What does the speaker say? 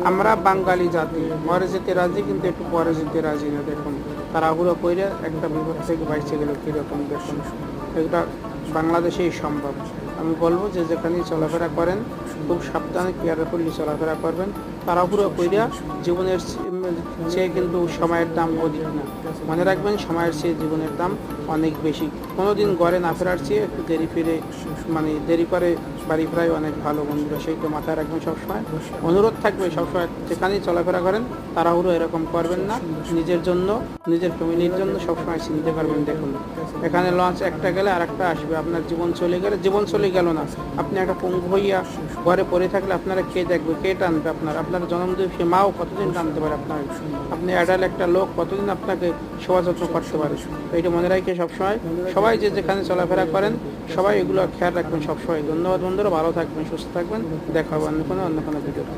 আমরা বাঙালি জাতি মরে যেতে রাজি, কিন্তু একটু পরে যেতে রাজি না। দেখুন তাড়াহুড়ো করে একটা বিপদ থেকে বাইচে গেল কীরকম দেখুন। এটা বাংলাদেশেই সম্ভব। আমি বলবো যে যেখানেই চলাফেরা করেন খুব সাবধানে কেয়ারফুলি চলাফেরা করবেন। তাড়াহুড়ো কইরা জীবনের চেয়ে কিন্তু সময়ের দাম অধিক না। মনে রাখবেন সময়ের চেয়ে জীবনের দাম অনেক বেশি। কোনোদিন ঘরে না ফেরার চেয়ে একটু দেরি করে বাড়ি ফেরাই অনেক ভালো বন্ধুরা, সেই তো মাথায় রাখবেন সবসময়। অনুরোধ থাকবে সবসময় যেখানেই চলাফেরা করেন তাড়াহুড়ো এরকম করবেন না। নিজের জন্য, নিজের ফ্যামিলির জন্য সবসময় চিন্তা করবেন। দেখুন এখানে লঞ্চ একটা গেলে আর একটা আসবে, আপনার জীবন চলে গেলে জীবন চলে গেল না। আপনি একটা পঙ্গু হইয়া ঘরে পড়ে থাকলে আপনারা কে দেখবে, কে টানবে? আপনার জন্মদেব সে মাও কতদিন টানতে পারে আপনার? আপনি অ্যাডাল একটা লোক কতদিন আপনাকে সেবা যত্ন করতে পারে? তো এইটা মনে রাখে সবসময় সবাই যে যেখানে চলাফেরা করেন সবাই এগুলো খেয়াল রাখবেন সবসময়। ধন্যবাদ বন্ধুরা, ভালো থাকবেন, সুস্থ থাকবেন। দেখা হবে অন্য কোনো ভিডিওতে।